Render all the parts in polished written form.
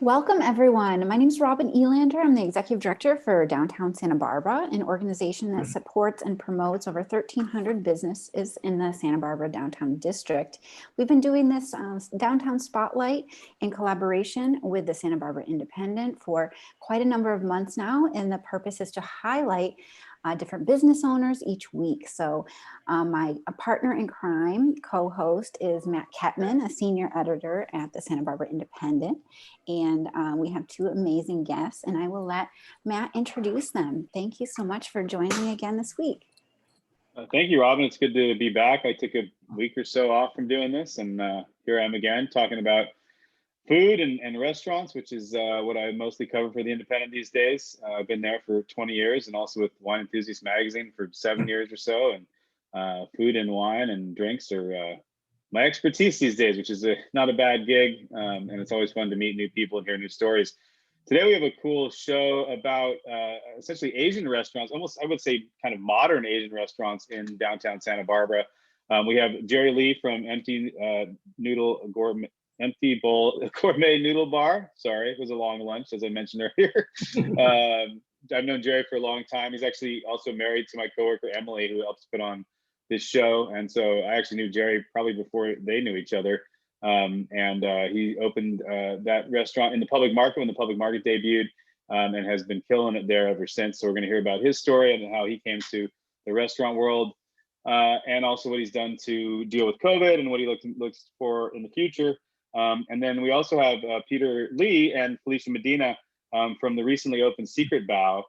Welcome, everyone. My name is Robin Elander. I'm the Executive Director for Downtown Santa Barbara, an organization that supports and promotes over 1,300 businesses in the Santa Barbara Downtown District. We've been doing this Downtown Spotlight in collaboration with the Santa Barbara Independent for quite a number of months now, and the purpose is to highlight different business owners each week. So my partner in crime, co-host, is Matt Kettmann, a senior editor at the Santa Barbara Independent. And we have two amazing guests, and I will let Matt introduce them. Thank you so much for joining me again this week. Thank you, Robin. It's good to be back. I took a week or so off from doing this, and here I am again talking about food and restaurants, which is what I mostly cover for the Independent these days. I've been there for 20 years and also with Wine Enthusiast magazine for 7 years or so. And food and wine and drinks are my expertise these days, which is not a bad gig. And it's always fun to meet new people and hear new stories. Today, we have a cool show about essentially Asian restaurants, almost I would say kind of modern Asian restaurants in downtown Santa Barbara. We have Jerry Lee from Empty Bowl Gourmet Noodle Bar. Sorry, it was a long lunch, as I mentioned earlier. I've known Jerry for a long time. He's actually also married to my coworker, Emily, who helps put on this show. And so I actually knew Jerry probably before they knew each other. He opened that restaurant in the public market when the public market debuted, and has been killing it there ever since. So we're going to hear about his story and how he came to the restaurant world, and also what he's done to deal with COVID and what he looks for in the future. And then we also have Peter Lee and Felicia Medina from the recently opened Secret Bow.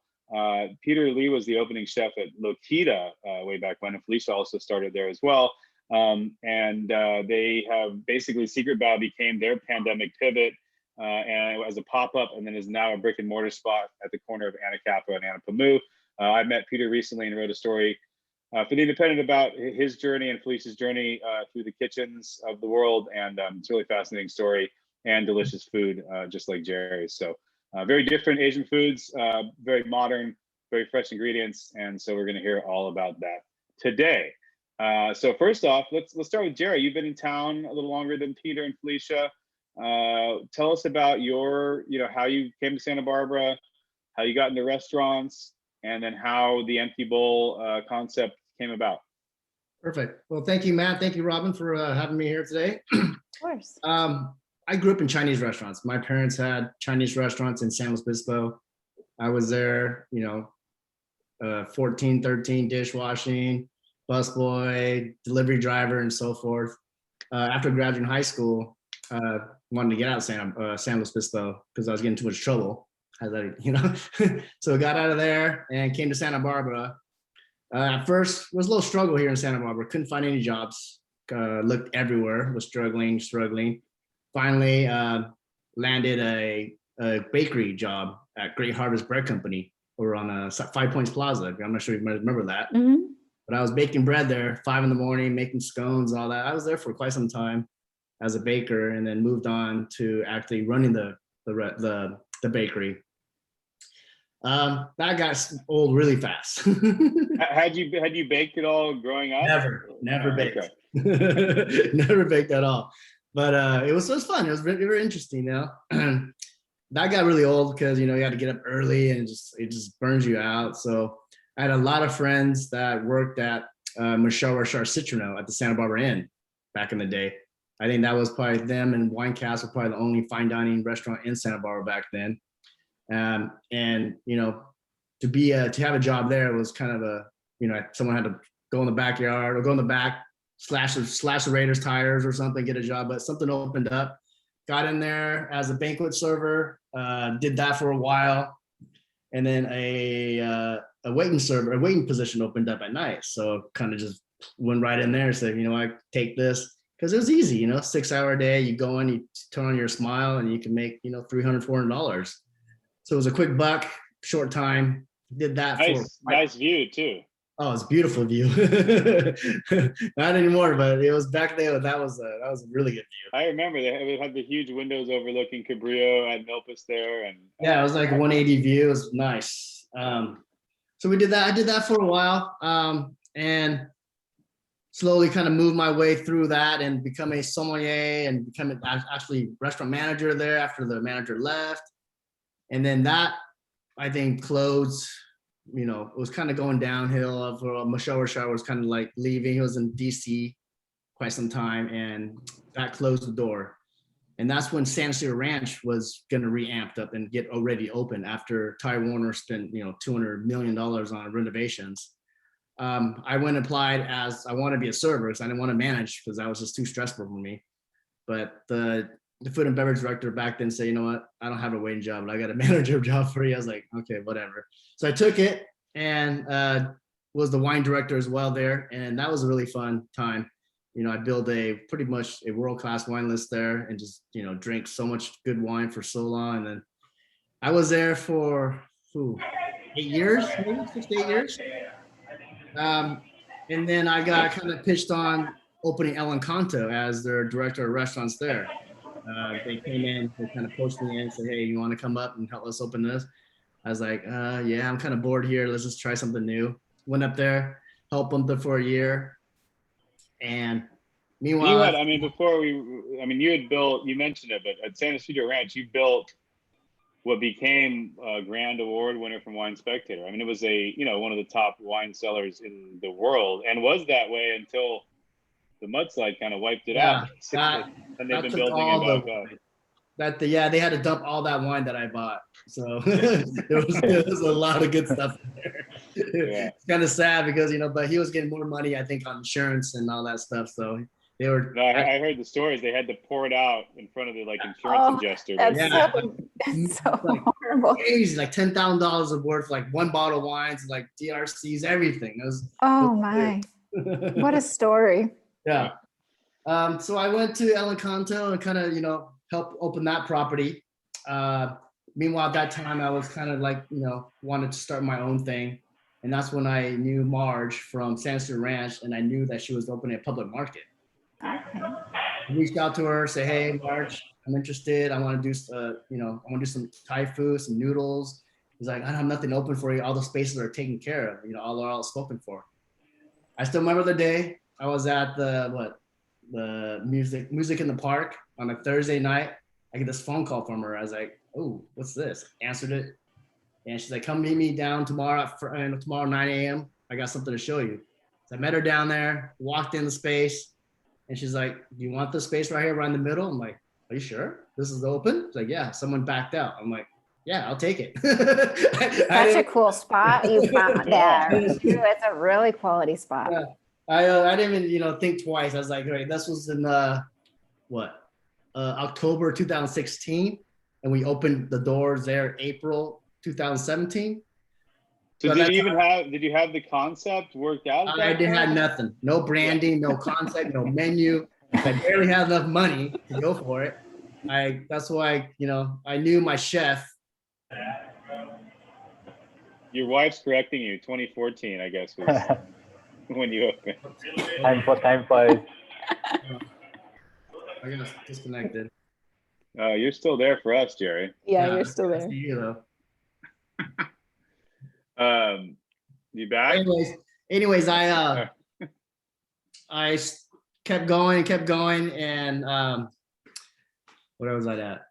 Peter Lee was the opening chef at Lokita way back when, and Felicia also started there as well. They have basically, Secret Bow became their pandemic pivot and as a pop-up, and then is now a brick and mortar spot at the corner of Anacapa and Anapamu. I met Peter recently and wrote a story for the Independent about his journey and Felicia's journey through the kitchens of the world. And it's a really fascinating story and delicious food, just like Jerry's. So very different Asian foods, very modern, very fresh ingredients. And so we're going to hear all about that today. So first off, let's start with Jerry. You've been in town a little longer than Peter and Felicia. Tell us about how you came to Santa Barbara, how you got into restaurants, and then how the Empty Bowl concept came about. Perfect. Well, thank you, Matt. Thank you, Robin, for having me here today. Of course. I grew up in Chinese restaurants. My parents had Chinese restaurants in San Luis Obispo. I was there, 14, 13, dishwashing, busboy, delivery driver, and so forth. After graduating high school, wanted to get out of San Luis Obispo because I was getting too much trouble. So I got out of there and came to Santa Barbara. At first, it was a little struggle here in Santa Barbara. Couldn't find any jobs. Looked everywhere. Was struggling. Finally, landed a bakery job at Great Harvest Bread Company over on 5 Points Plaza. I'm not sure if you might remember that. Mm-hmm. But I was baking bread there 5 a.m, making scones, all that. I was there for quite some time as a baker, and then moved on to actually running the bakery. That got old really fast. Had you baked at all growing up? Never baked. Okay. Never baked at all. But it was fun. It was very interesting, That got really old because you had to get up early and it just burns you out. So I had a lot of friends that worked at Michelle Rochard Citroneau at the Santa Barbara Inn back in the day. I think that was probably them and Wine Castle, probably the only fine dining restaurant in Santa Barbara back then. To have a job there was kind of someone had to go in the backyard or go in the back, slash the Raiders tires or something, get a job. But something opened up, got in there as a banquet server, did that for a while, and then a waiting position opened up at night. So kind of just went right in there and said, I take this. Because it was easy, 6-hour day, you go in, you turn on your smile, and you can make, $300, $400. So it was a quick buck, short time. Did that. Nice view too. Oh, it's a beautiful view. Not anymore, but it was back then. That was a really good view. I remember they had the huge windows overlooking Cabrillo at Milpas there, and yeah, it was like a 180 view. It was nice. So we did that. I did that for a while, and slowly kind of moved my way through that and become a sommelier and become actually restaurant manager there after the manager left. And then that, I think, closed, it was kind of going downhill. Michelle Richard was kind of like leaving. He was in DC quite some time, and that closed the door. And that's when Santa Cita Ranch was going to re-amped up and get already open after Ty Warner spent, $200 million on renovations. I went and applied as I want to be a server because I didn't want to manage because that was just too stressful for me. But the food and beverage director back then said, you know what, I don't have a waiting job, but I got a manager job for you. I was like, okay, whatever. So I took it and was the wine director as well there. And that was a really fun time. I built pretty much a world-class wine list there and just, drank so much good wine for so long. And then I was there for 8 years, maybe 6 to 8 years. And then I got kind of pitched on opening El Encanto as their director of restaurants there. They came in, they kind of pushed me in and said, hey, you want to come up and help us open this? I was like, yeah, I'm kind of bored here. Let's just try something new. Went up there, helped them for a year. And meanwhile, you had built, you mentioned it, but at Santa Cita Ranch, you built what became a Grand Award winner from Wine Spectator. I mean, it was one of the top wine cellars in the world, and was that way until the mudslide kind of wiped it out. And they've been building it back up. They had to dump all that wine that I bought. So there was a lot of good stuff in there. Yeah. It's kind of sad because, but he was getting more money, I think, on insurance and all that stuff. So they were. No, I heard the stories. They had to pour it out in front of the insurance adjuster. That's so horrible. Crazy, like $10,000 of worth, like one bottle of wines, like DRCs, everything. It was. My! What a story. Yeah. So I went to El Encanto and kind of, helped open that property. Meanwhile, at that time, I was kind of like, wanted to start my own thing. And that's when I knew Marge from Santa Cita Ranch, and I knew that she was opening a public market. Okay. I reached out to her, say, hey, Marge, I'm interested. I want to do, I want to do some Thai food, some noodles. He's like, I don't have nothing open for you. All the spaces are taken care of. All spoken for. I still remember the day I was at the music in the park on a Thursday night. I get this phone call from her. I was like, oh, what's this? Answered it. And she's like, come meet me down tomorrow 9 a.m. I got something to show you. So I met her down there, walked in the space, and she's like, do you want the space right here, right in the middle? I'm like, are you sure? This is open? She's like, yeah, someone backed out. I'm like, yeah, I'll take it. Such a cool spot you found there. It's a really quality spot. Yeah. I didn't even, think twice. I was like, right, this was in October 2016, and we opened the doors there April 2017. So did you have the concept worked out? I didn't have nothing. No branding, no concept, no menu. I barely had enough money to go for it. That's why, I knew my chef. Your wife's correcting you. 2014, I guess, was when you opened. Time flies. I got disconnected. You're still there for us, Jerry. Yeah, you're still there. You You back? Anyways, I kept going, and where was I at?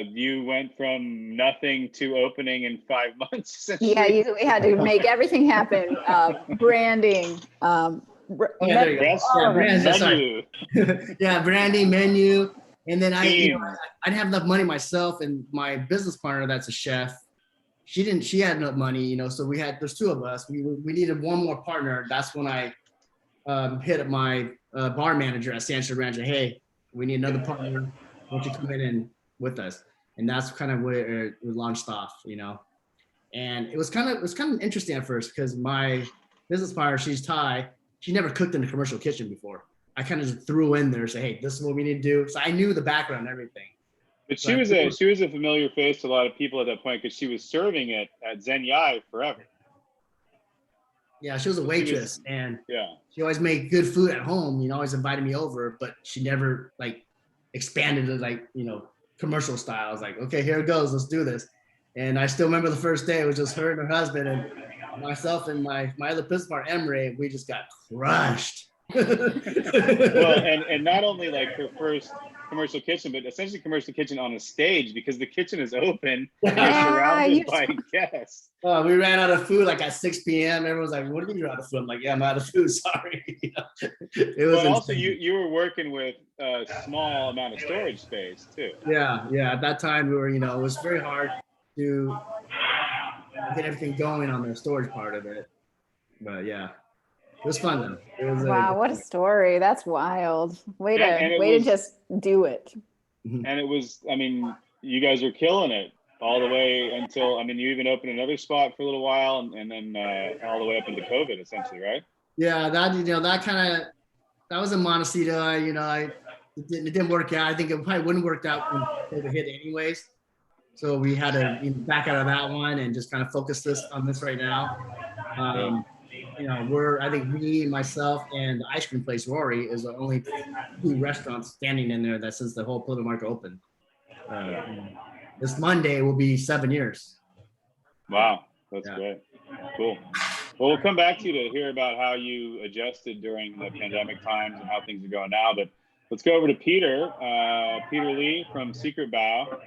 You went from nothing to opening in 5 months. Yeah, we had to make everything happen. Branding, menu. Yeah, branding, menu, and then I didn't have enough money myself, and my business partner, that's a chef, she had enough money, so there's two of us. We needed one more partner. That's when I hit up my bar manager at Santa Cita Ranch. Hey, we need another partner. Why don't you come in and with us? And that's kind of where it launched off, And it was kind of interesting at first because my business partner, she's Thai. She never cooked in a commercial kitchen before. I kind of just threw in there, say, hey, this is what we need to do. So I knew the background and everything. But she was a familiar face to a lot of people at that point because she was serving it at Zen Yai forever. Yeah, she was a waitress, and yeah, she always made good food at home. Always invited me over, but she never expanded it commercial style. I was like, okay, here it goes, let's do this. And I still remember the first day. It was just her and her husband, and myself and my other business partner, Emre, we just got crushed. Well, and not only like her first commercial kitchen, but essentially commercial kitchen on a stage because the kitchen is open and you're surrounded by guests. We ran out of food like at 6 p.m. Everyone's like, "What do you mean you're out of food?" I'm like, "Yeah, I'm out of food. Sorry." It was. But also, you were working with a small amount of storage space too. Yeah. At that time, we were, it was very hard to get everything going on the storage part of it. But yeah, it was fun though. It was wow, what a story. That's wild. Way to just do it. And it was, I mean, you guys were killing it all the way until, I mean, you even opened another spot for a little while and then all the way up into COVID essentially, right? Yeah, that was in Montecito. It didn't work out. I think it probably wouldn't work out when COVID hit anyways. So we had to back out of that one and just kind of focus on this right now. I think me, myself, and the ice cream place, Rory, is the only 2 restaurants standing in there that since the whole Plymouth Market opened. This Monday will be 7 years. Wow, that's great. Cool. Well, we'll come back to you to hear about how you adjusted during the pandemic times and how things are going now. But let's go over to Peter Lee from Secret Bow.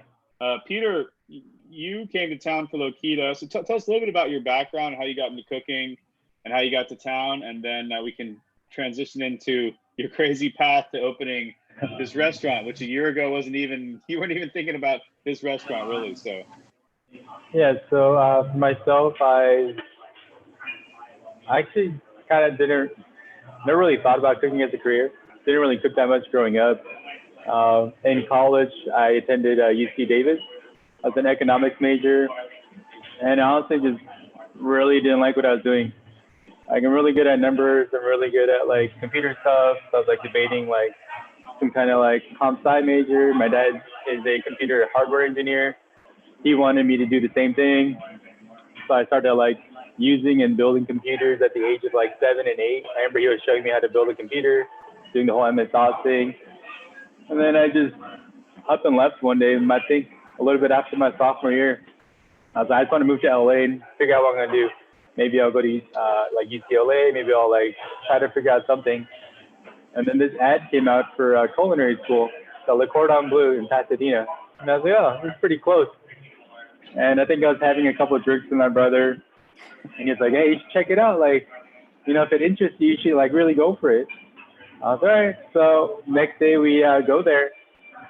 Peter, you came to town for Lokita. So tell us a little bit about your background, how you got into cooking, and how you got to town, and then we can transition into your crazy path to opening this restaurant, which a year ago you weren't even thinking about this restaurant really. So Yeah, so myself, I actually kind of never really thought about cooking as a career. Didn't really cook that much growing up. In college, I attended UC Davis as an economics major, and I honestly just really didn't like what I was doing. Like, I'm really good at numbers. I'm really good at like computer stuff. So I was like debating like some kind of like comp sci major. My dad is a computer hardware engineer. He wanted me to do the same thing. So I started like using and building computers at the age of like 7 and 8. I remember he was showing me how to build a computer, doing the whole MS-DOS thing. And then I just up and left one day, I think a little bit after my sophomore year. I was like, I just want to move to LA and figure out what I'm going to do. Maybe I'll go to like UCLA, maybe I'll like try to figure out something. And then this ad came out for culinary school, the Le Cordon Bleu in Pasadena. And I was like, oh, this is pretty close. And I think I was having a couple of drinks with my brother. And he's like, hey, you should check it out. Like, if it interests you, you should like really go for it. I was all right. So next day we go there.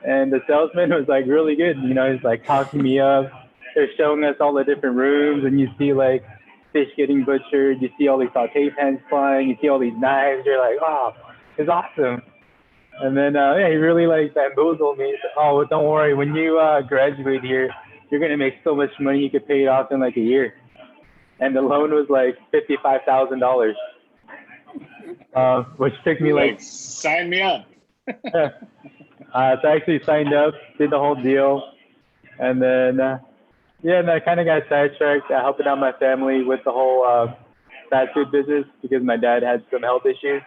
And the salesman was like really good. He's like talking me up. They're showing us all the different rooms, and you see like fish getting butchered. You see all these saute pans flying. You see all these knives. You're like, oh, it's awesome. And then he really like bamboozled me. He said, oh, well, don't worry. When you graduate here, you're gonna make so much money you could pay it off in like a year. And the loan was like $55,000, which took me like sign me up. So I actually signed up, did the whole deal, and then and I kind of got sidetracked helping out my family with the whole fast food business because my dad had some health issues.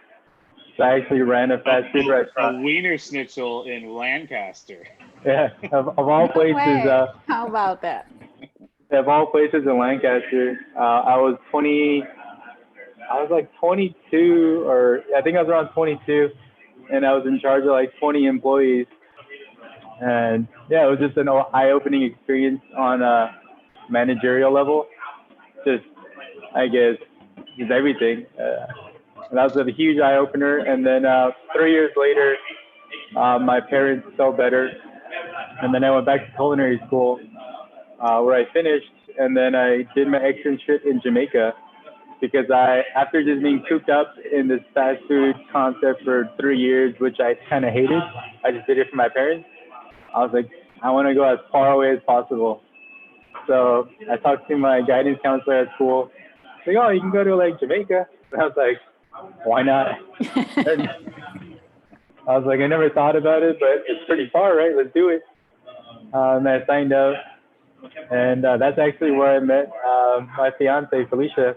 So I actually ran a fast food restaurant. A Wiener Schnitzel in Lancaster. Yeah, of all places. How about that? Of all places in Lancaster, I was like 22, or I think I was around 22, and I was in charge of like 20 employees. And yeah, it was just an eye-opening experience on a managerial level. Just, I guess, just everything. And that was a huge eye-opener. And then 3 years later, my parents felt better. And then I went back to culinary school where I finished. And then I did my externship in Jamaica because after just being cooped up in this fast food concept for 3 years, which I kind of hated, I just did it for my parents. I was like, I want to go as far away as possible. So I talked to my guidance counselor at school. Like, oh, you can go to like Jamaica. And I was like, why not? And I was like, I never thought about it, but it's pretty far, right? Let's do it. And I signed up. And that's actually where I met my fiance, Felicia.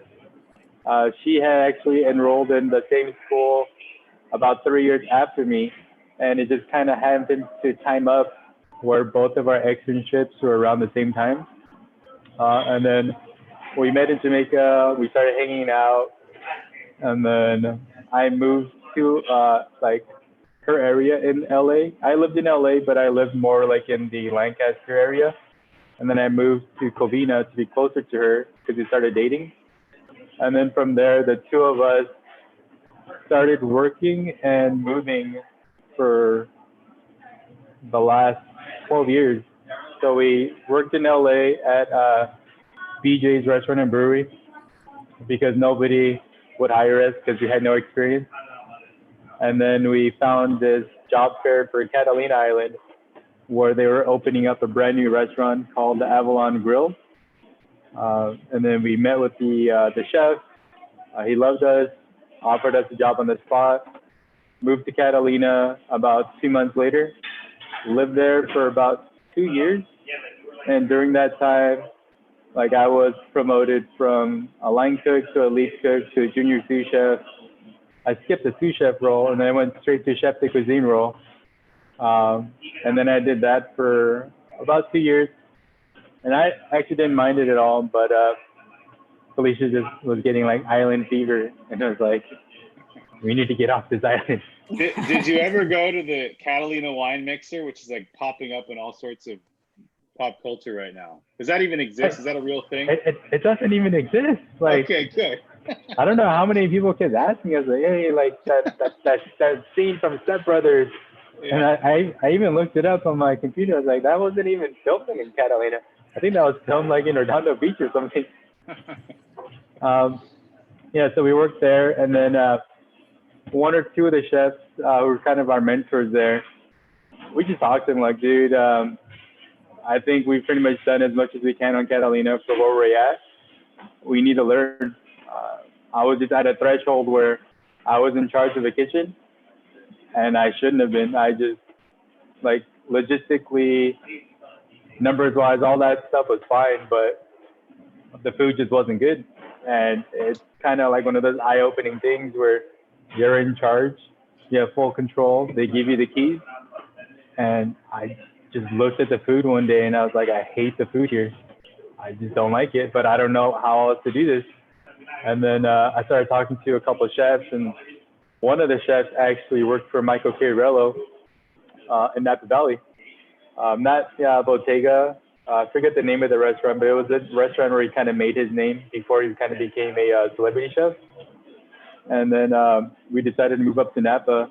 She had actually enrolled in the same school about 3 years after me. And it just kind of happened to time up where both of our externships were around the same time. And then we met in Jamaica. We started hanging out, and then I moved to like her area in LA. I lived in LA, but I lived more like in the Lancaster area. And then I moved to Covina to be closer to her because we started dating. And then from there, the two of us started working and moving for the last 12 years. So we worked in LA at BJ's Restaurant and Brewery because nobody would hire us because we had no experience. And then we found this job fair for Catalina Island where they were opening up a brand new restaurant called the Avalon Grill. And then we met with the chef. He loved us, offered us a job on the spot, moved to Catalina about 2 months later, lived there for about 2 years. And during that time, like I was promoted from a line cook to a lead cook to a junior sous chef. I skipped the sous chef role and then I went straight to chef de cuisine role. And then I did that for about 2 years. And I actually didn't mind it at all, but Felicia just was getting like island fever. And I was like, we need to get off this island. Did you ever go to the Catalina wine mixer, which is like popping up in all sorts of pop culture right now? Does that even exist? Is that a real thing? It doesn't even exist. Like, okay, good. I don't know how many people kept asking us, like, hey, like that scene from Step Brothers. Yeah. And I even looked it up on my computer. I was like, that wasn't even filmed in Catalina. I think that was filmed like in Redondo Beach or something. Yeah, so we worked there, and then one or two of the chefs who were kind of our mentors there, we just talked to them like, dude, I think we've pretty much done as much as we can on Catalina for where we're at. We need to learn. I was just at a threshold where I was in charge of the kitchen, and I shouldn't have been. I just, like, logistically, numbers-wise, all that stuff was fine, but the food just wasn't good. And it's kind of like one of those eye-opening things where you're in charge, you have full control, they give you the keys. And I just looked at the food one day and I was like, I hate the food here. I just don't like it, but I don't know how else to do this. And then I started talking to a couple of chefs, and one of the chefs actually worked for Michael Chiarello in Napa Valley. Not Bottega, I forget the name of the restaurant, but it was a restaurant where he kind of made his name before he kind of became a celebrity chef. And then we decided to move up to Napa.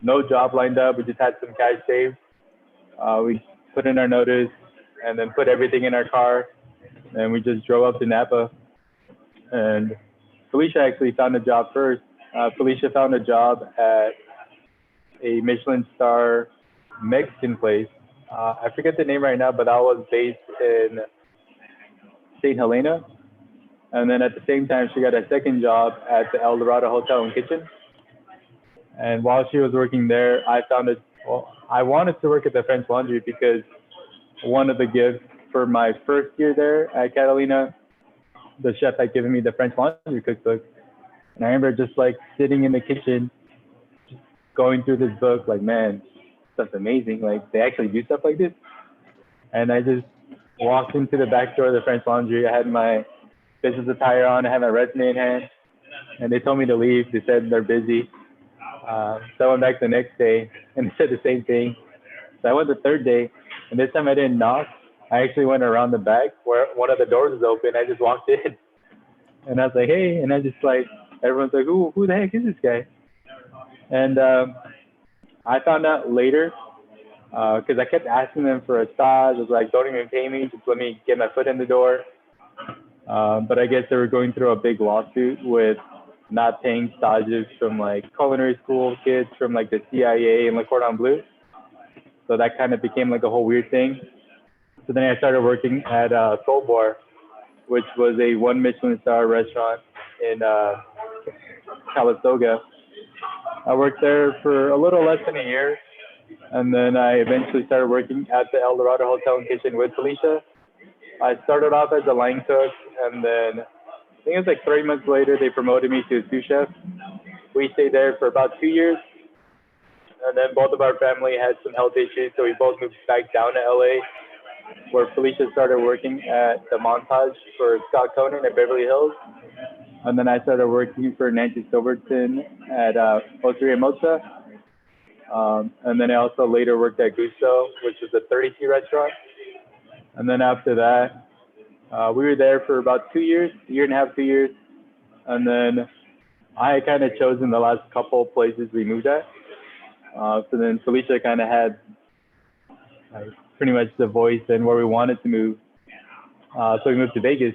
No job lined up. We just had some cash saved. We put in our notice and then put everything in our car. And we just drove up to Napa. And Felicia actually found a job first. Felicia found a job at a Michelin star Mexican place. I forget the name right now, but that was based in St. Helena. And then at the same time, she got a second job at the El Dorado Hotel and Kitchen. And while she was working there, I wanted to work at the French Laundry because one of the gifts for my first year there at Catalina, the chef had given me the French Laundry cookbook. And I remember just like sitting in the kitchen, just going through this book, like, man, stuff's amazing. Like, they actually do stuff like this. And I just walked into the back door of the French Laundry. I had my business attire on. I had my resume in hand. And they told me to leave. They said they're busy. So I went back the next day and they said the same thing. So I went the third day, and this time I didn't knock. I actually went around the back where one of the doors was open. I just walked in and I was like, hey, and I just like, everyone's like, who the heck is this guy? And I found out later because I kept asking them for a stage. I was like, don't even pay me, just let me get my foot in the door. But I guess they were going through a big lawsuit with not paying stages from like culinary school kids from like the CIA and Le Cordon Bleu. So that kind of became like a whole weird thing. So then I started working at Soul Bar, which was a 1 Michelin star restaurant in Calistoga. I worked there for a little less than a year. And then I eventually started working at the El Dorado Hotel and Kitchen with Felicia. I started off as a line cook, and then I think it was like 3 months later, they promoted me to a sous chef. We stayed there for about 2 years. And then both of our family had some health issues, so we both moved back down to LA. where Felicia started working at the Montage for Scott Conan at Beverly Hills. And then I started working for Nancy Silverton at Osteria Moza. And then I also later worked at Gusto, which is a 30-seat restaurant. And then after that, we were there for about 2 years, a year and a half, 2 years. And then I had kind of chosen the last couple places we moved at. So then Felicia kind of had pretty much the voice and where we wanted to move. So we moved to Vegas.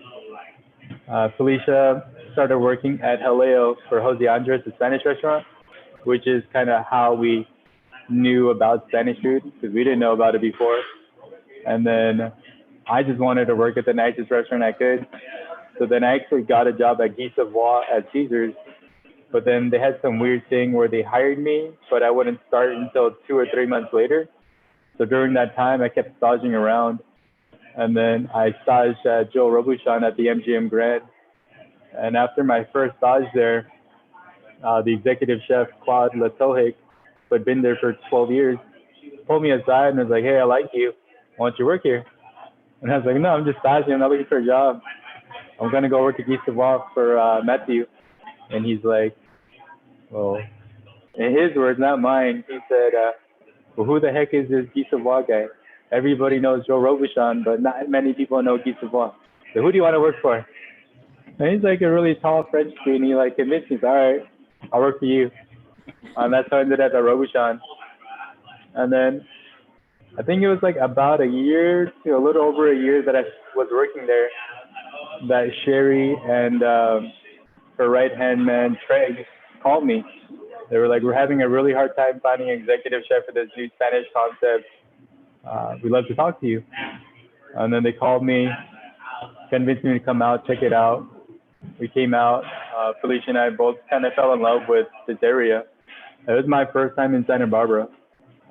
Felicia started working at Jaleo for Jose Andres, a Spanish restaurant, which is kind of how we knew about Spanish food because we didn't know about it before. And then I just wanted to work at the nicest restaurant I could. So then I actually got a job at Guy Savoy at Caesars. But then they had some weird thing where they hired me, but I wouldn't start until 2 or 3 months later. So during that time, I kept staging around. And then I staged at Joe Robuchon at the MGM Grand. And after my first stage there, the executive chef, Claude Latohic, who had been there for 12 years, pulled me aside and was like, hey, I like you. Why don't you work here? And I was like, no, I'm just staging. I'm not looking for a job. I'm going to go work at Guy Savoy for Matthew. And he's like, well, in his words, not mine, he said, well, who the heck is this Guy Savoy guy? Everybody knows Joe Robuchon, but not many people know Guy Savoy. So who do you want to work for? And he's like a really tall French dude, and he like convinced me, all right, I'll work for you. And that's how I ended up at Robuchon. And then I think it was like about a year to a little over a year that I was working there, that Sherry and her right-hand man, Craig, called me. They were like, we're having a really hard time finding an executive chef for this new Spanish concept. We'd love to talk to you. And then they called me, convinced me to come out, check it out. We came out. Felicia and I both kind of fell in love with this area. It was my first time in Santa Barbara.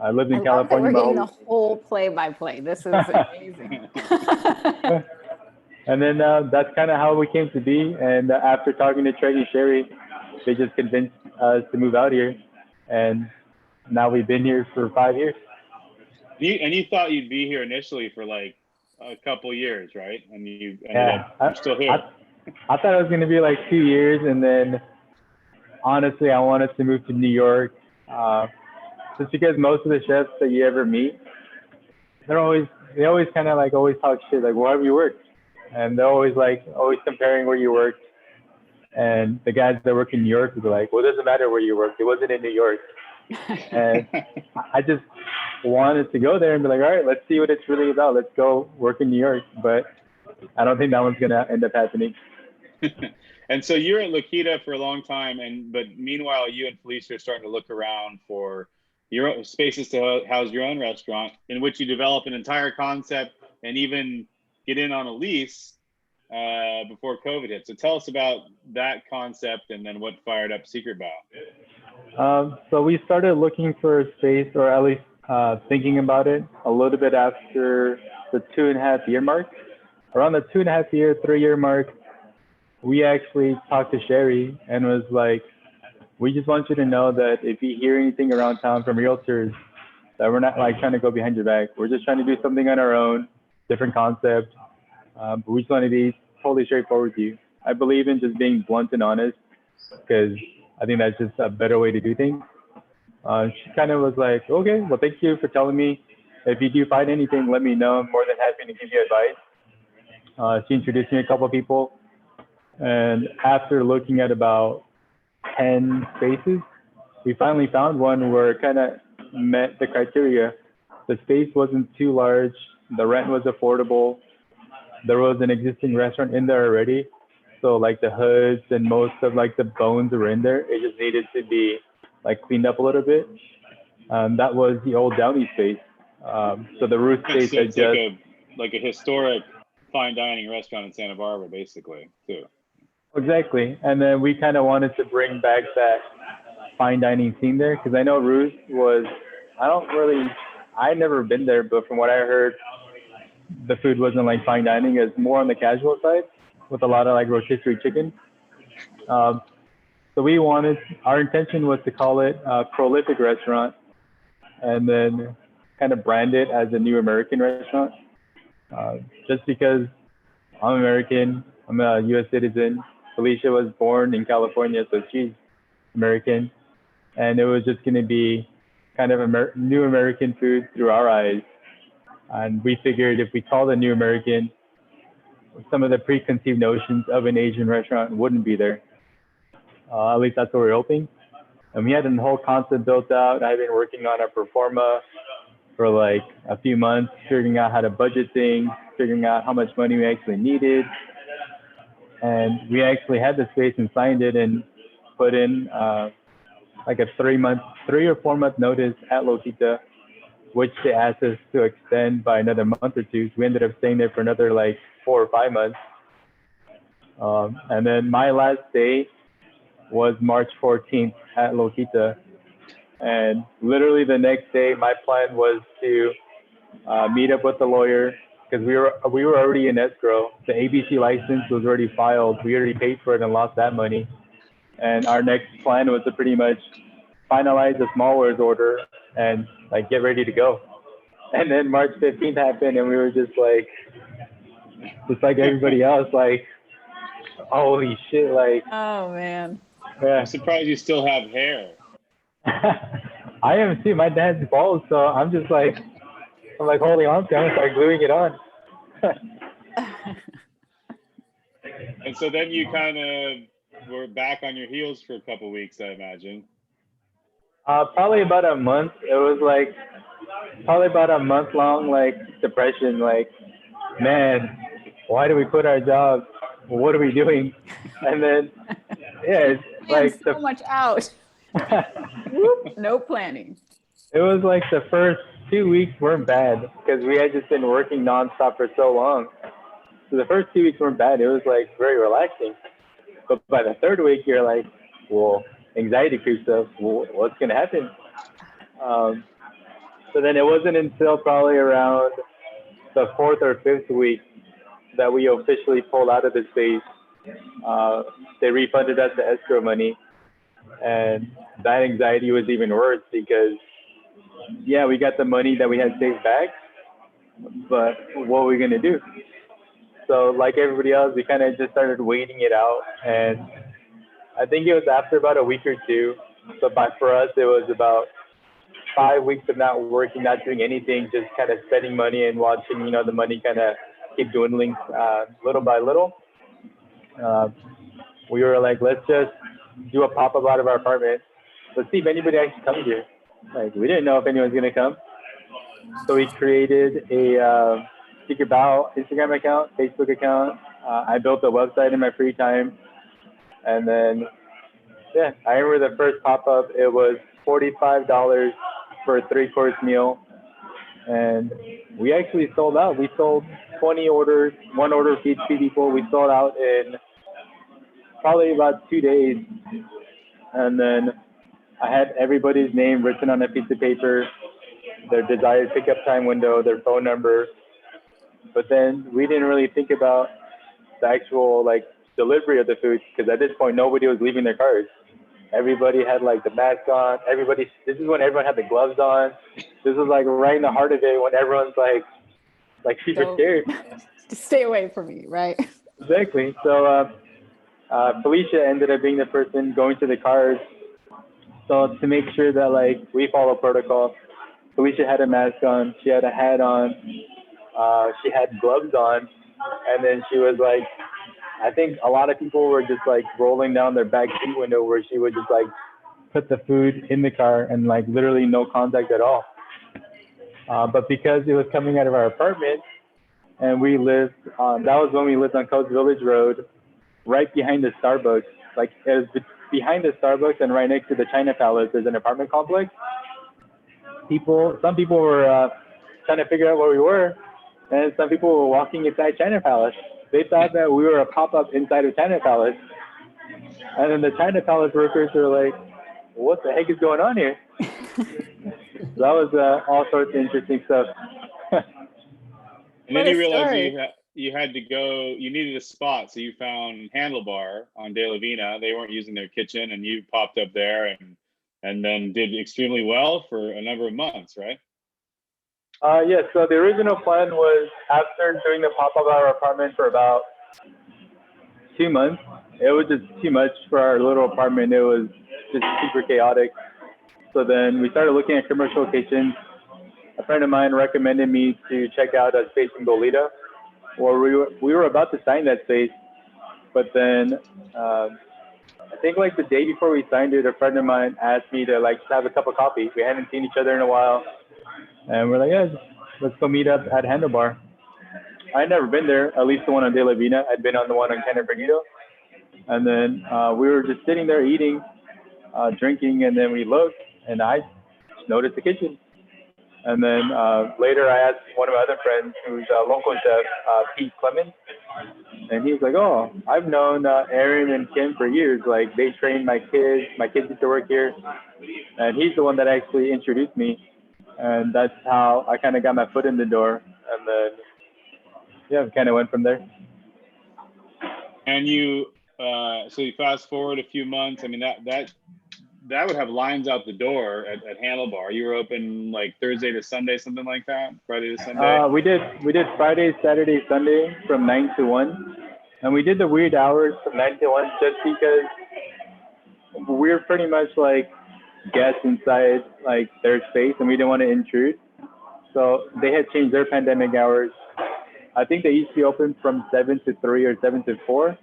I lived in California. We're getting the whole play-by-play. This is amazing. And then that's kind of how we came to be. And after talking to Trey and Sherry, they just convinced us to move out here. And now we've been here for 5 years. And you thought you'd be here initially for like a couple years, right? And you ended up, you're still here. I thought it was going to be like 2 years. And then honestly, I wanted to move to New York. Just because most of the chefs that you ever meet, they always kind of like always talk shit, like, where have you worked? And they're always comparing where you worked. And the guys that work in New York would be like, well, it doesn't matter where you worked. It wasn't in New York. And I just wanted to go there and be like, all right, let's see what it's really about. Let's go work in New York. But I don't think that one's going to end up happening. And so you're at Lakita for a long time. But meanwhile, you and Felicia are starting to look around for your own spaces to house your own restaurant, in which you develop an entire concept and even get in on a lease before COVID hit. So tell us about that concept and then what fired up Secret Bow. So we started looking for a space, or at least thinking about it a little bit after the 2.5 year mark. Around the 2.5 year, 3 year mark, we actually talked to Sherry and was like, we just want you to know that if you hear anything around town from realtors, that we're not like trying to go behind your back. We're just trying to do something on our own, different concept. But we just want to be totally straightforward with you. I believe in just being blunt and honest because I think that's just a better way to do things. She kind of was like, okay, well, thank you for telling me. If you do find anything, let me know. I'm more than happy to give you advice. She introduced me to a couple of people. And after looking at about 10 spaces, we finally found one where it kind of met the criteria. The space wasn't too large. The rent was affordable. There was an existing restaurant in there already. So like the hoods and most of like the bones were in there. It just needed to be like cleaned up a little bit. That was the old Downey space. So the roof space So it's like a historic fine dining restaurant in Santa Barbara, basically, too. Exactly. And then we kind of wanted to bring back that fine dining scene there because I know Ruth was, I'd never been there, but from what I heard, the food wasn't like fine dining. It's more on the casual side with a lot of like rotisserie chicken. So our intention was to call it a prolific restaurant and then kind of brand it as a new American restaurant. just because I'm American, I'm a U.S. citizen. Felicia was born in California, so she's American, and it was just going to be kind of new American food through our eyes. And we figured if we called it New American, some of the preconceived notions of an Asian restaurant wouldn't be there. At least that's what we're hoping. And we had a whole concept built out. I've been working on a pro forma for like a few months, figuring out how to budget things, figuring out how much money we actually needed. And we actually had the space and signed it and put in like a 3 or 4 month notice at Lotita, which they asked us to extend by another month or two. So we ended up staying there for another like 4 or 5 months. And then my last day was March 14th at Lotita. And literally the next day, my plan was to meet up with the lawyer because we were already in escrow. The ABC license was already filed. We already paid for it and lost that money. And our next plan was to pretty much finalize the small orders order and like get ready to go. And then March 15th happened, and we were just like everybody else, like, holy shit, like. Oh man. I'm surprised you still have hair. I am too. My dad's bald, so I'm just like, holding on to it. I'm gonna start gluing it on. And so then you kind of were back on your heels for a couple of weeks, I imagine. Probably about a month. It was like probably about a month long like depression. Like, man, why do we quit our jobs? What are we doing? And then yeah, it's like so much out. Whoop, no planning. It was like the first 2 weeks weren't bad because we had just been working nonstop for so long. So the first 2 weeks weren't bad. It was like very relaxing. But by the third week, you're like, well, anxiety creeps up. Well, what's going to happen? So then it wasn't until probably around the 4th or 5th week that we officially pulled out of the space. They refunded us the escrow money. And that anxiety was even worse because, yeah, we got the money that we had saved back, but what were we going to do? So like everybody else, we kind of just started waiting it out. And I think it was after about a week or two. So for us, it was about 5 weeks of not working, not doing anything, just kind of spending money and watching, the money kind of keep dwindling little by little. We were like, let's just do a pop-up out of our apartment. Let's see if anybody actually comes here. Like, we didn't know if anyone's going to come. So we created a Secret Bow Instagram account, Facebook account. I built a website in my free time. And then, yeah, I remember the first pop-up, it was $45 for a 3-course meal. And we actually sold out. We sold 20 orders, 1 order for each people. We sold out in probably about 2 days. And then I had everybody's name written on a piece of paper, their desired pickup time window, their phone number. But then we didn't really think about the actual like delivery of the food because at this point nobody was leaving their cars. Everybody had like the mask on. This is when everyone had the gloves on. This was like right in the heart of it when everyone's like super scared. Just stay away from me, right? Exactly. So Felicia ended up being the person going to the cars. So to make sure that like we follow protocol, Felicia had a mask on, she had a hat on, she had gloves on, and then she was like, I think a lot of people were just like rolling down their back seat window where she would just like put the food in the car and like literally no contact at all. But because it was coming out of our apartment and we lived, that was when we lived on Coast Village Road, right behind the Starbucks. Like it was behind the Starbucks and right next to the China Palace, there's an apartment complex. Some people were trying to figure out where we were, and some people were walking inside China Palace. They thought that we were a pop-up inside of China Palace. And then the China Palace workers were like, what the heck is going on here? So that was all sorts of interesting stuff. And then you realized you had to go, you needed a spot. So you found Handlebar on De La Vina. They weren't using their kitchen and you popped up there and then did extremely well for a number of months, right? Yeah, so the original plan was after doing the pop-up at our apartment for about 2 months, it was just too much for our little apartment. It was just super chaotic. So then we started looking at commercial locations. A friend of mine recommended me to check out a space in Goleta, where we were about to sign that space, but then I think like the day before we signed it, a friend of mine asked me to like have a cup of coffee. We hadn't seen each other in a while, and we're like, yeah, let's go meet up at Handlebar. I'd never been there, at least the one on De La Vina. I'd been on the one on Cannon Bernito. And then we were just sitting there eating, drinking, and then we looked, and I noticed the kitchen. And then later I asked one of my other friends, who's a local chef, Pete Clemens, and he was like, oh, I've known Aaron and Kim for years. Like, they trained my kids. My kids used to work here. And he's the one that actually introduced me. And that's how I kind of got my foot in the door. And then, yeah, we kind of went from there. And you, so you fast forward a few months. I mean, that would have lines out the door at Handlebar. You were open like Thursday to Sunday, something like that? Friday to Sunday? We did Friday, Saturday, Sunday from 9 to 1. And we did the weird hours from 9 to 1 just because we're pretty much like guests inside like their space, and we didn't want to intrude. So they had changed their pandemic hours. I think they used to be open from 7 to 3 or 7 to 4.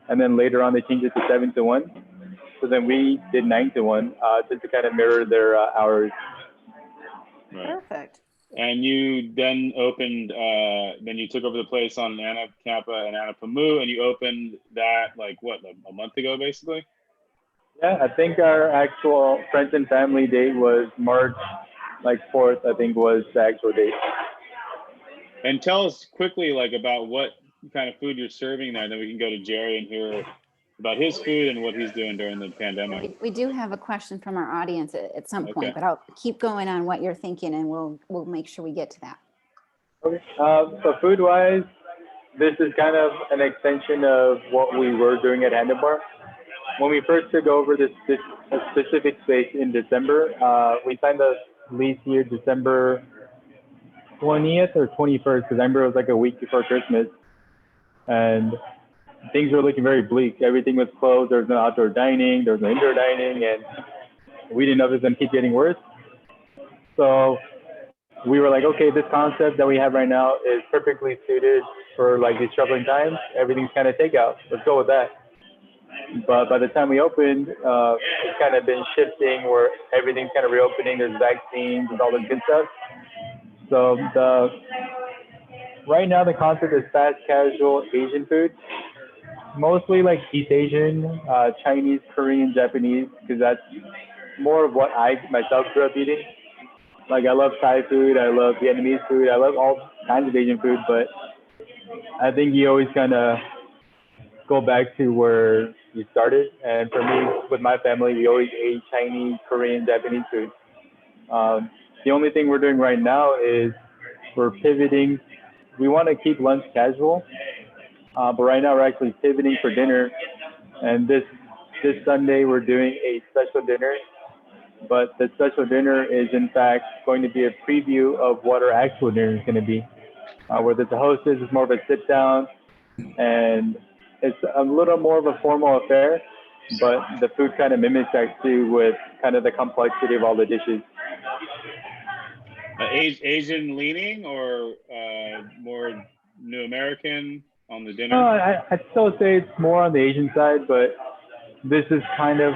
And then later on, they changed it to 7 to 1. So then we did 9 to 1, just to kind of mirror their hours. Right. Perfect. And you then opened, then you took over the place on Anacapa and Anapamu, and you opened that like what, a month ago, basically? Yeah, I think our actual friends and family date was March like 4th, I think was the actual date. And tell us quickly like about what kind of food you're serving there, then we can go to Jerry and hear about his food and what he's doing during the pandemic. We do have a question from our audience at some point, Okay. but I'll keep going on what you're thinking, and we'll make sure we get to that. Okay. So food-wise, this is kind of an extension of what we were doing at Handlebar. When we first took over this specific space in December, we signed the lease here December 20th or 21st, because I remember it was like a week before Christmas. And things were looking very bleak. Everything was closed. There was no outdoor dining. There was no indoor dining. And we didn't know if it was going to keep getting worse. So we were like, okay, this concept that we have right now is perfectly suited for like these troubling times. Everything's kind of takeout. Let's go with that. But by the time we opened, it's kind of been shifting where everything's kind of reopening. There's vaccines and all this good stuff. So right now the concept is fast casual Asian food, mostly like East Asian, Chinese, Korean, Japanese, because that's more of what I myself grew up eating. Like I love Thai food, I love Vietnamese food, I love all kinds of Asian food, but I think you always kind of go back to where you started. And for me, with my family, we always ate Chinese, Korean, Japanese food. The only thing we're doing right now is we're pivoting. We want to keep lunch casual, but right now we're actually pivoting for dinner. And this Sunday we're doing a special dinner, but the special dinner is in fact going to be a preview of what our actual dinner is going to be. Where there's a hostess, it's more of a sit down, and it's a little more of a formal affair, but the food kind of mimics that too, with kind of the complexity of all the dishes. Asian leaning or more New American on the dinner? No, I'd still say it's more on the Asian side, but this is kind of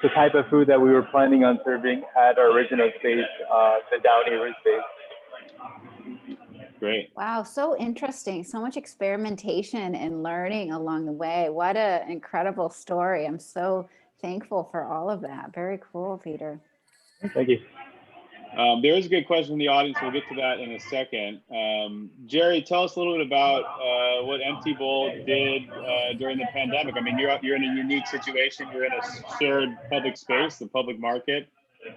the type of food that we were planning on serving at our original space, the Downey Root space. Great. Wow, so interesting. So much experimentation and learning along the way. What an incredible story. I'm so thankful for all of that. Very cool, Peter. Thank you. There is a good question from the audience. We'll get to that in a second. Jerry, tell us a little bit about what Empty Bowl did during the pandemic. I mean, you're in a unique situation. You're in a shared public space, the public market.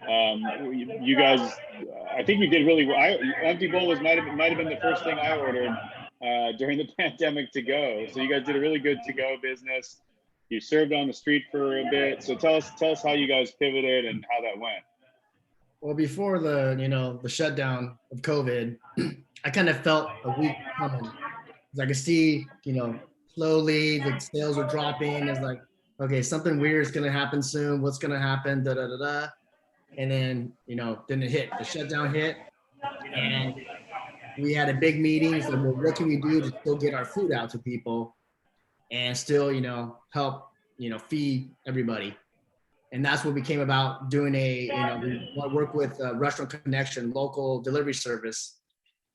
You guys, I think you did really well. Empty Bowl might have been the first thing I ordered during the pandemic to go. So you guys did a really good to go business. You served on the street for a bit. So tell us how you guys pivoted and how that went. Well, before the shutdown of COVID, I kind of felt a week coming. 'Cause I could see, slowly the sales were dropping. It's like, okay, something weird is gonna happen soon. What's gonna happen? Da da da da. And then, then it hit. The shutdown hit, and we had a big meeting. So, well, what can we do to still get our food out to people, and still, help, feed everybody? And that's what we came about doing we want to work with Restaurant Connection, local delivery service,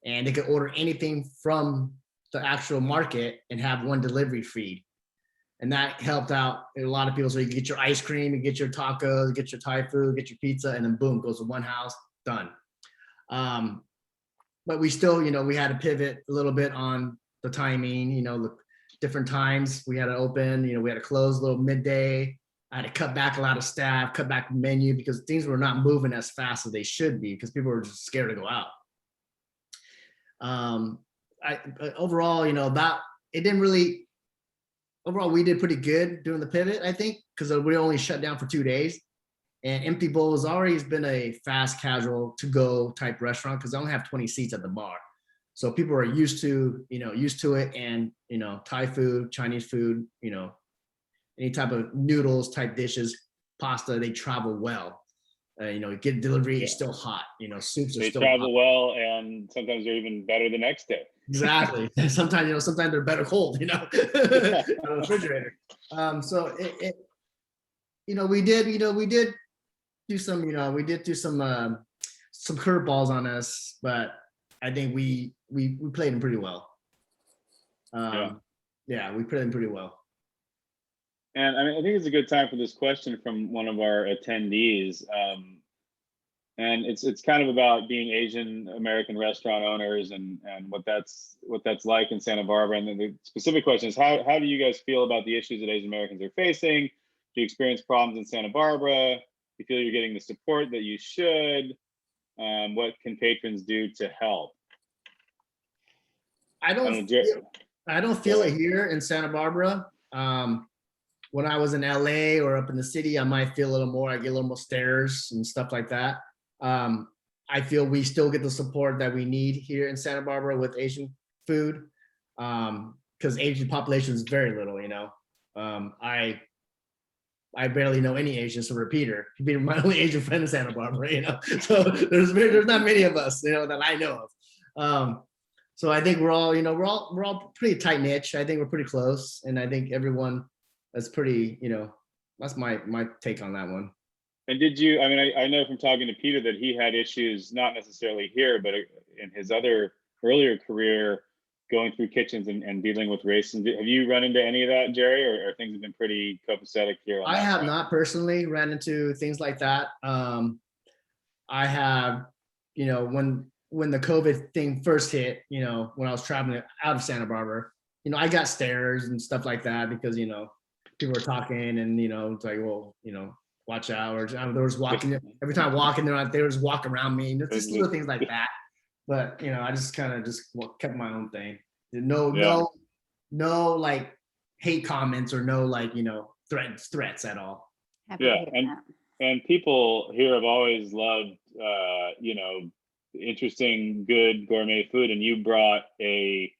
and they could order anything from the actual market and have one delivery feed. And that helped out a lot of people. So you get your ice cream, you get your tacos, get your Thai food, get your pizza, and then boom, goes to one house, done. But we still, we had to pivot a little bit on the timing, the different times we had to open, we had to close a little midday. I had to cut back a lot of staff, cut back the menu because things were not moving as fast as they should be because people were just scared to go out. Overall, that it didn't really. Overall, we did pretty good doing the pivot, I think, because we only shut down for 2 days. And Empty Bowl has always been a fast casual to go type restaurant because I only have 20 seats at the bar. So people are used to it, and Thai food, Chinese food, any type of noodles type dishes, pasta, they travel well. Get delivery, it's still hot. Soups are They still travel hot. well, and sometimes they're even better the next day. Exactly. Sometimes they're better cold, out of the refrigerator. So we did do some curveballs on us, but I think we played them pretty well. Yeah, we played them pretty well. And I think it's a good time for this question from one of our attendees. And it's kind of about being Asian American restaurant owners and what that's like in Santa Barbara. And then the specific question is, how do you guys feel about the issues that Asian Americans are facing? Do you experience problems in Santa Barbara? Do you feel you're getting the support that you should? What can patrons do to help? I don't feel it here in Santa Barbara. When I was in LA or up in the city, I might feel a little more. I get a little more stares and stuff like that. I feel we still get the support that we need here in Santa Barbara with Asian food, because Asian population is very little. I barely know any Asians, so Peter. Peter, my only Asian friend in Santa Barbara. So there's not many of us, that I know of. So I think we're all pretty tight niche. I think we're pretty close, and I think everyone is pretty. That's my take on that one. And did you? I know from talking to Peter that he had issues, not necessarily here, but in his other earlier career, going through kitchens and dealing with racism. Have you run into any of that, Jerry, or things have been pretty copacetic here? I have not personally ran into things like that. I have, when the COVID thing first hit, when I was traveling out of Santa Barbara, I got stares and stuff like that because, people were talking and, it's like, well, watch out. Or there was walking, every time I walk in there, they would just walk around me. Just little things like that. But, I just kind of kept my own thing. No, like hate comments or no, like, threats at all. And people here have always loved, interesting, good gourmet food. And you brought a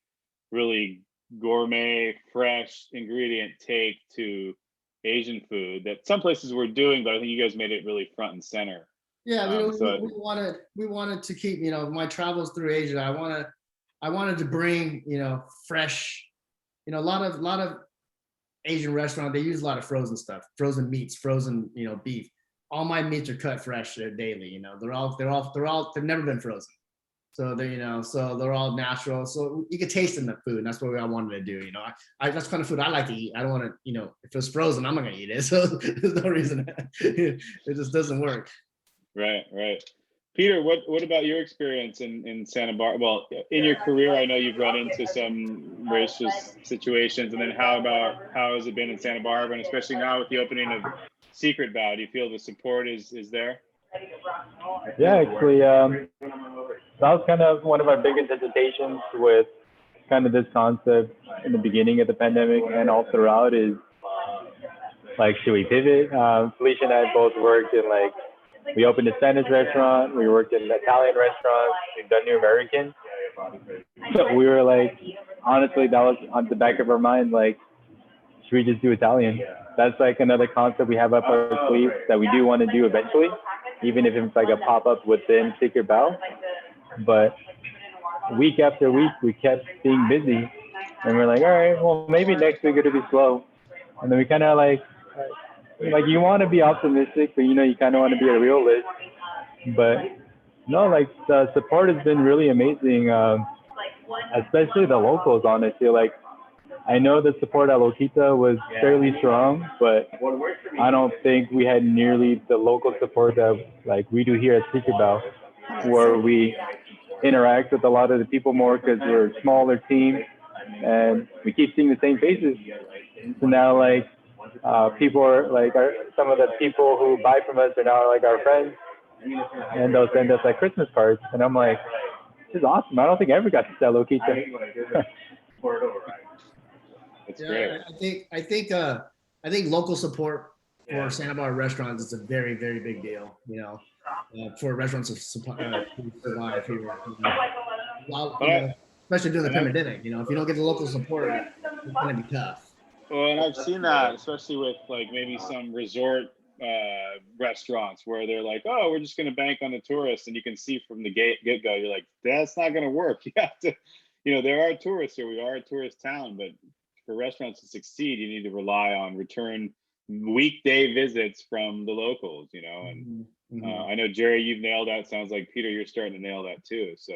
really gourmet, fresh ingredient take to Asian food that some places were doing, but I think you guys made it really front and center. Yeah, we wanted to keep, my travels through Asia. I wanted to bring, fresh, a lot of Asian restaurants, they use a lot of frozen stuff, frozen meats, frozen, beef. All my meats are cut fresh daily. They've never been frozen. So so they're all natural. So you could taste in the food. And that's what I wanted to do. That's the kind of food I like to eat. I don't want to, if it's frozen, I'm not gonna eat it. So there's no reason. It just doesn't work. Right. Peter, what about your experience in Santa Barbara? Well, in your career, I know you've run into some racist situations. And then how has it been in Santa Barbara, and especially now with the opening of Secret Bow? Do you feel the support is there? Yeah, actually, that was kind of one of our biggest hesitations with kind of this concept in the beginning of the pandemic and all throughout is like, should we pivot? Felicia and I both worked in like We opened a Spanish restaurant. We worked in Italian restaurants. We've done New American. So we were like, honestly, that was on the back of our mind. Like, should we just do Italian? That's like another concept we have up our sleeve that we do want to do eventually, even if it's like a pop-up within Secret Bow. But week after week, we kept being busy. And we're like, all right, well, maybe next week it'll be slow. And then we kind of like you want to be optimistic, but you kind of want to be a realist. But no, like the support has been really amazing, especially the locals, honestly. Like, I know the support at Loquita was fairly strong, but I don't think we had nearly the local support that like we do here at Secret Bow, where we interact with a lot of the people more because we're a smaller team and we keep seeing the same faces. So now like people are like some of the people who buy from us are now like our friends, and they'll send us like Christmas cards, and I'm like, this is awesome. I don't think I ever got to sell Loquita. That's great. I think local support for Santa Barbara restaurants is a very, very big deal. For restaurants to survive here. Especially during the pandemic. If you don't get the local support, it's going to be tough. Well, and I've seen that, especially with like maybe some resort restaurants where they're like, oh, we're just going to bank on the tourists, and you can see from the get-go, you're like, that's not going to work. You have to, there are tourists here. We are a tourist town, but for restaurants to succeed, you need to rely on return weekday visits from the locals, and I know, Jerry, you've nailed that. Sounds like, Peter, you're starting to nail that too. So,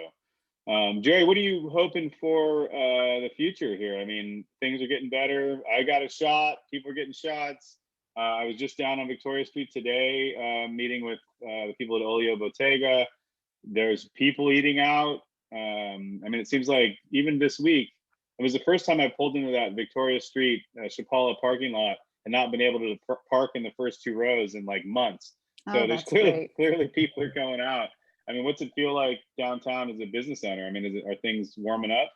Jerry, what are you hoping for the future here? I mean, things are getting better. I got a shot. People are getting shots. I was just down on Victoria Street today, meeting with the people at Olio Bottega. There's people eating out. I mean, it seems like even this week, it was the first time I pulled into that Victoria Street Chapala parking lot and not been able to park in the first 2 rows in like months. So there's clearly people are going out. I mean, what's it feel like downtown as a business owner? I mean, are things warming up?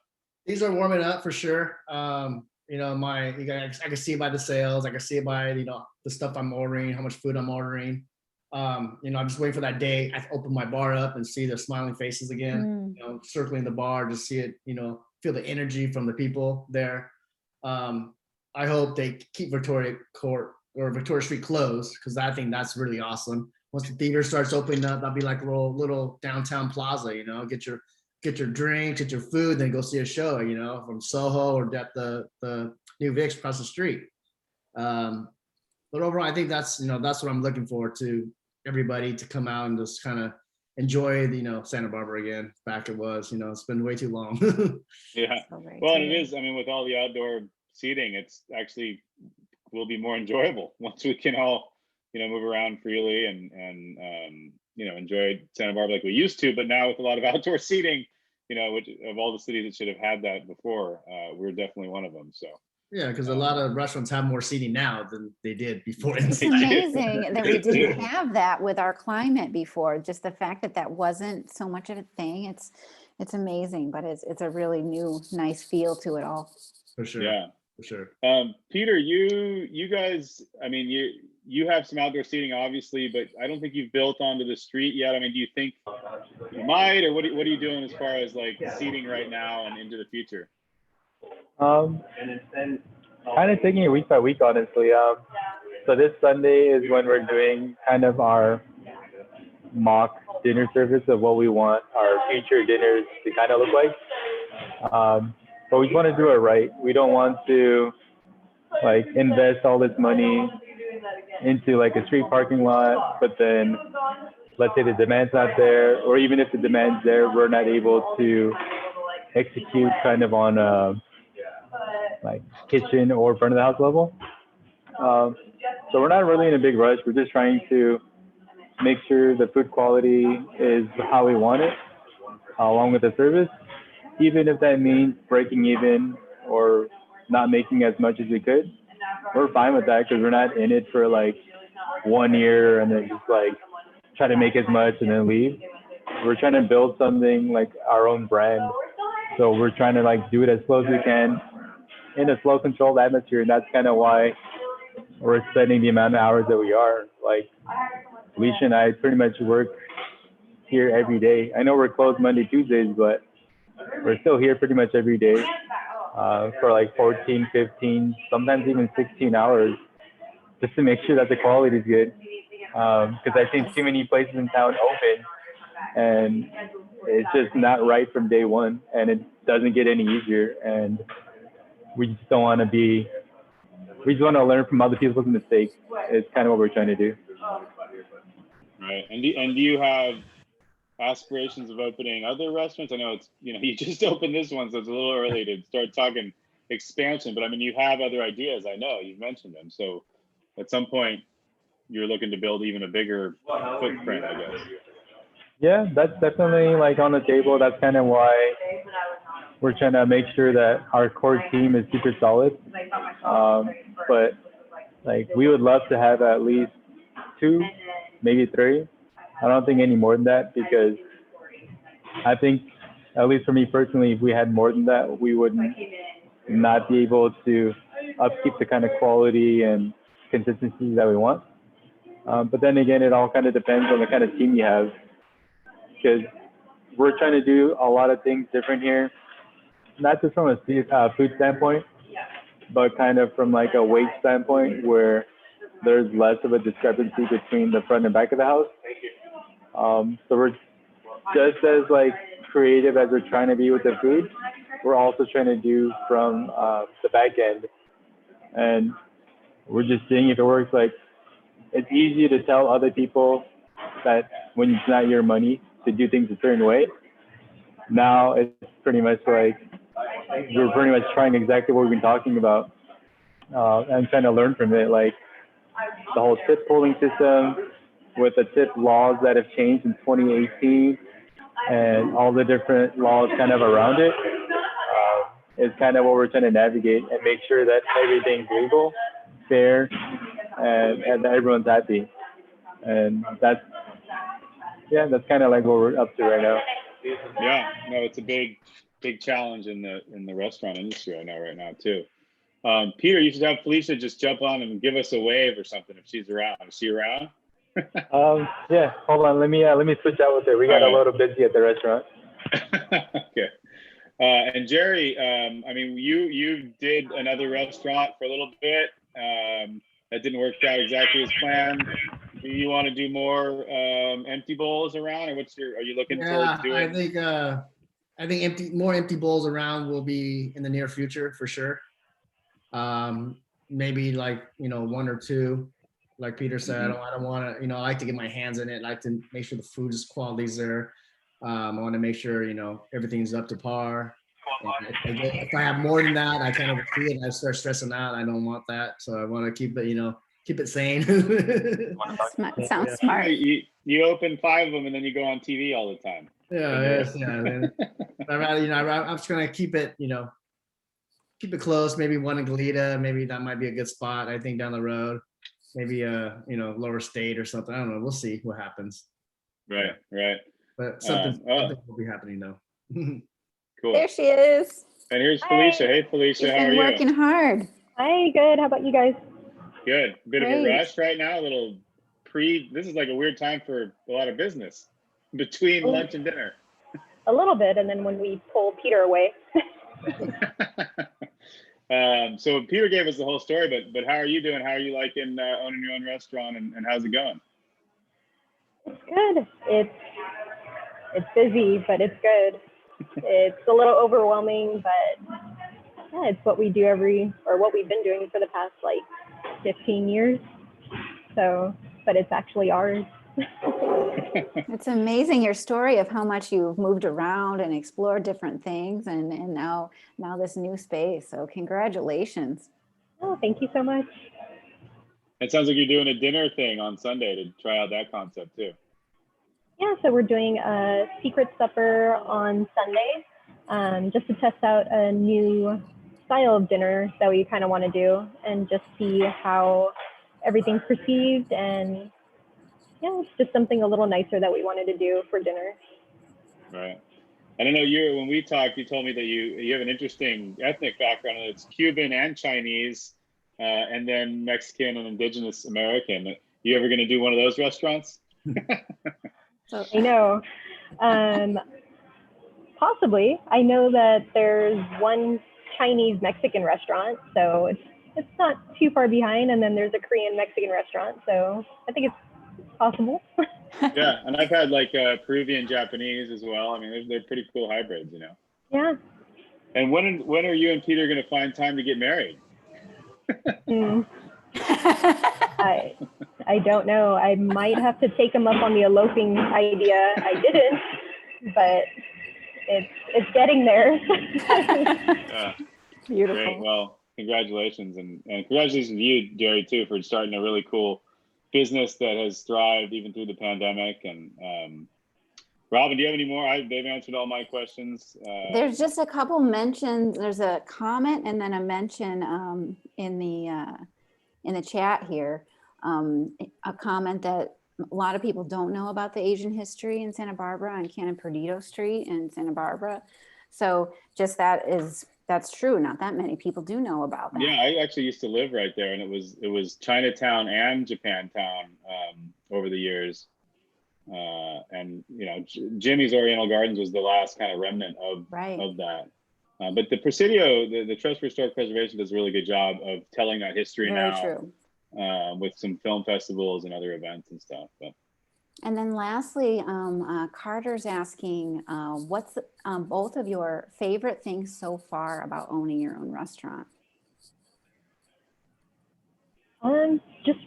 These are warming up for sure. I can see it by the sales. I can see it by, the stuff I'm ordering, how much food I'm ordering. I'm just waiting for that day. I open my bar up and see their smiling faces again, circling the bar, just see it, feel the energy from the people there. I hope they keep Victoria Street closed, because I think that's really awesome. Once the theater starts opening up, that'll be like a little downtown plaza. Get your drink, get your food, then go see a show. From Soho or at the New Vic's across the street. But overall, I think that's what I'm looking forward to. Everybody to come out and just kind of enjoy Santa Barbara again. Back it was. It's been way too long. Yeah. Well, and it is. I mean, with all the outdoor seating, it's actually will be more enjoyable once we can all move around freely and enjoy Santa Barbara like we used to. But now with a lot of outdoor seating, which of all the cities that should have had that before, we're definitely one of them. So yeah, because a lot of restaurants have more seating now than they did before. It's amazing that we didn't have that with our climate before. Just the fact that wasn't so much of a thing. It's amazing, but it's a really new, nice feel to it all. For sure. Yeah. For sure. Peter, you guys, I mean, you have some outdoor seating, obviously, but I don't think you've built onto the street yet. I mean, do you think you might, or what are you doing as far as like seating right now and into the future? Kind of taking it week by week, honestly. So this Sunday is when we're doing kind of our mock dinner service of what we want our future dinners to kind of look like. But we want to do it right. We don't want to like invest all this money into like a street parking lot, but then let's say the demand's not there, or even if the demand's there, we're not able to execute kind of on like kitchen or front of the house level. So we're not really in a big rush. We're just trying to make sure the food quality is how we want it, along with the service, even if that means breaking even or not making as much as we could. We're fine with that because we're not in it for like 1 year and then just like try to make as much and then leave. We're trying to build something like our own brand. So we're trying to like do it as slow as we can in a slow controlled atmosphere. And that's kind of why we're spending the amount of hours that we are. Like Felicia and I pretty much work here every day. I know we're closed Monday, Tuesdays, but we're still here pretty much every day for like 14, 15, sometimes even 16 hours just to make sure that the quality is good. Because I've seen too many places in town open and it's just not right from day one, and it doesn't get any easier. And we just don't want to be, we just want to learn from other people's mistakes. It's kind of what we're trying to do. Right. And do you have aspirations of opening other restaurants? I know it's, you just opened this one, so it's a little early to start talking expansion, but I mean, you have other ideas. I know you've mentioned them. So at some point you're looking to build even a bigger footprint, I guess. Yeah, that's definitely like on the table. That's kind of why we're trying to make sure that our core team is super solid. But like we would love to have at least 2, maybe 3. I don't think any more than that, because I think, at least for me personally, if we had more than that, we would not be able to upkeep the kind of quality and consistency that we want. But then again, it all kind of depends on the kind of team you have, because we're trying to do a lot of things different here, not just from a food standpoint, but kind of from like a weight standpoint, where there's less of a discrepancy between the front and back of the house. So we're just as like creative as we're trying to be with the food, we're also trying to do from the back end. And we're just seeing if it works. Like, it's easy to tell other people that when it's not your money to do things a certain way. Now it's pretty much like we're pretty much trying exactly what we've been talking about and trying to learn from it. Like the whole tip pooling system with the tip laws that have changed in 2018 and all the different laws kind of around it is kind of what we're trying to navigate and make sure that everything's legal, fair, and that everyone's happy. And that's kind of like what we're up to right now. Yeah, no, it's a big challenge in the restaurant industry right now too. Peter, you should have Felicia just jump on and give us a wave or something if she's around. Is she around? Yeah, hold on. Let me switch out with her. We got a little busy at the restaurant. Okay. And Jerry, I mean, you did another restaurant for a little bit. That didn't work out exactly as planned. Do you want to do more empty bowls around, or are you looking towards doing? I think more empty bowls around will be in the near future for sure. Maybe like 1 or 2, like Peter said. I don't want to, I like to get my hands in it. I like to make sure the food is quality is there. I want to make sure everything's up to par. If I have more than that, I kind of see it and I start stressing out. I don't want that, so I want to keep it, keep it sane. Sounds smart. You open 5 of them and then you go on TV all the time. Yeah. I'm just gonna keep it, keep it close. Maybe one in Goleta. Maybe that might be a good spot. I think down the road, maybe Lower State or something. I don't know. We'll see what happens. Right. But something will be happening though. Cool. There she is. And here's Felicia. Hey, Felicia, how are you? Working hard. Hi, good. How about you guys? Good. Bit of a rush right now. This is like a weird time for a lot of business between lunch and dinner. A little bit, and then when we pull Peter away. So Peter gave us the whole story, but how are you doing? How are you liking owning your own restaurant, and how's it going? It's good. It's busy, but it's good. It's a little overwhelming, but yeah, it's what we do what we've been doing for the past like 15 years. So, but it's actually ours. It's amazing your story of how much you've moved around and explored different things, and now this new space. So congratulations. Oh, thank you so much. It sounds like you're doing a dinner thing on Sunday to try out that concept too. Yeah, so we're doing a secret supper on Sunday, just to test out a new style of dinner that we kind of want to do and just see how everything's perceived. And yeah, it's just something a little nicer that we wanted to do for dinner. Right. And I know when we talked, you told me that you have an interesting ethnic background. It's Cuban and Chinese, and then Mexican and Indigenous American. You ever going to do one of those restaurants? So I know. Possibly. I know that there's one Chinese Mexican restaurant, so it's not too far behind. And then there's a Korean Mexican restaurant, so I think it's possible. Yeah, and I've had like Peruvian Japanese as well. I mean, they're pretty cool hybrids, you know. Yeah. And when are you and Peter going to find time to get married? I don't know. I might have to take him up on the eloping idea. I didn't, but it's getting there. Beautiful. Great. Well, congratulations, and congratulations to you, Jerry, too, for starting a really cool business that has thrived even through the pandemic. And Robin, do you have any more? They've answered all my questions. There's just a couple mentions. There's a comment and then a mention in the chat here. A comment that a lot of people don't know about the Asian history in Santa Barbara on Canon Perdido Street in Santa Barbara. So just that's true. Not that many people do know about that. Yeah, I actually used to live right there, and it was Chinatown and Japantown over the years. And you know, Jimmy's Oriental Gardens was the last kind of remnant of that. But the Presidio, the Trust for Historic Preservation, does a really good job of telling that history now. True. With some film festivals and other events and stuff. And then lastly, Carter's asking, what's both of your favorite things so far about owning your own restaurant? Just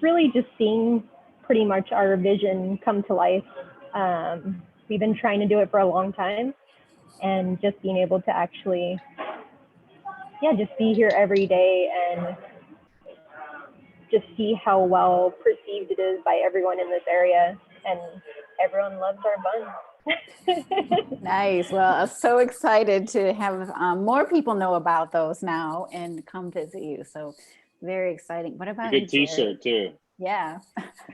seeing pretty much our vision come to life. We've been trying to do it for a long time, and just being able to actually, just be here every day and just see how well perceived it is by everyone in this area, and everyone loves our buns. Nice. Well, I'm so excited to have more people know about those now and come visit you. So very exciting. What about a good T-shirt too? Yeah.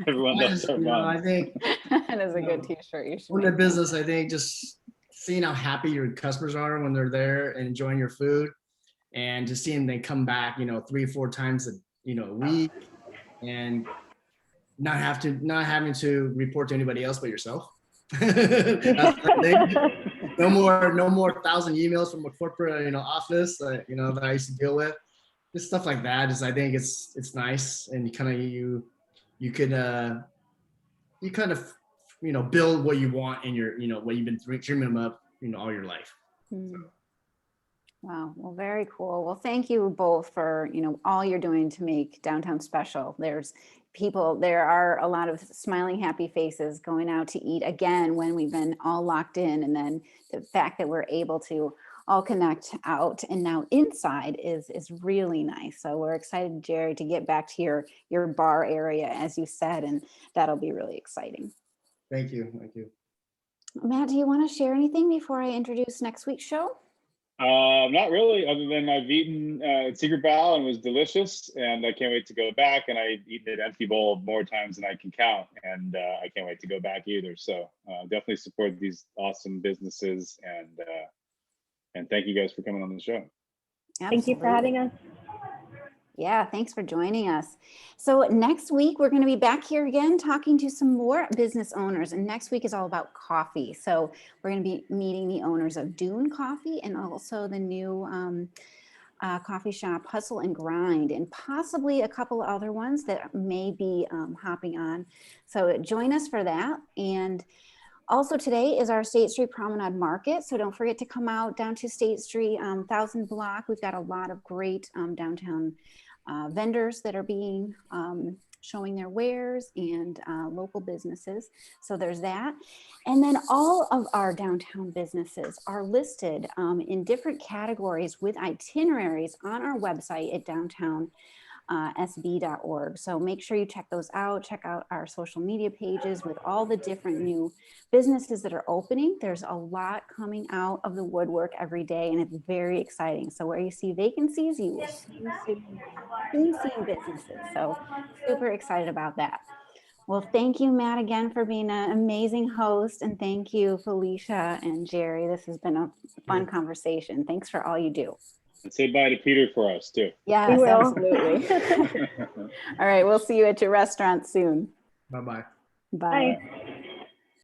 Everyone loves our buns. I think that is a good T-shirt. You should. In the business, I think just seeing how happy your customers are when they're there and enjoying your food, and just seeing them come back, 3-4 times a week, and not having to report to anybody else but yourself. That's the thing. No more 1,000 emails from a corporate office that I used to deal with. Just stuff like that. I think it's nice, and you kind of build what you want in your what you've been dreaming up all your life. Wow. Well, very cool. Well, thank you both for, all you're doing to make downtown special. There are a lot of smiling, happy faces going out to eat again when we've been all locked in. And then the fact that we're able to all connect out and now inside is really nice. So we're excited, Jerry, to get back to your bar area, as you said, and that'll be really exciting. Thank you. Matt, do you want to share anything before I introduce next week's show? Not really, other than I've eaten Secret Bow and it was delicious, and I can't wait to go back. And I've eaten an empty bowl more times than I can count, and I can't wait to go back either. So definitely support these awesome businesses, and thank you guys for coming on the show. Absolutely. Thank you for having us. Yeah, thanks for joining us. So next week, we're going to be back here again talking to some more business owners. And next week is all about coffee. So we're going to be meeting the owners of Dune Coffee and also the new coffee shop Hustle and Grind, and possibly a couple of other ones that may be hopping on. So join us for that. And also today is our State Street Promenade Market. So don't forget to come out down to State Street, 1000 Block. We've got a lot of great downtown vendors that are being showing their wares, and local businesses. So there's that. And then all of our downtown businesses are listed in different categories with itineraries on our website at downtownsb.org. So make sure you check those out. Check out our social media pages with all the different new businesses that are opening. There's a lot coming out of the woodwork every day, and it's very exciting. So where you see vacancies, you will soon see businesses. So super excited about that. Well, thank you, Matt, again for being an amazing host. And thank you, Felicia and Jerry. This has been a fun conversation. Thanks for all you do. And say bye to Peter for us too. Yes, absolutely. All right, we'll see you at your restaurant soon. Bye-bye. Bye. Bye.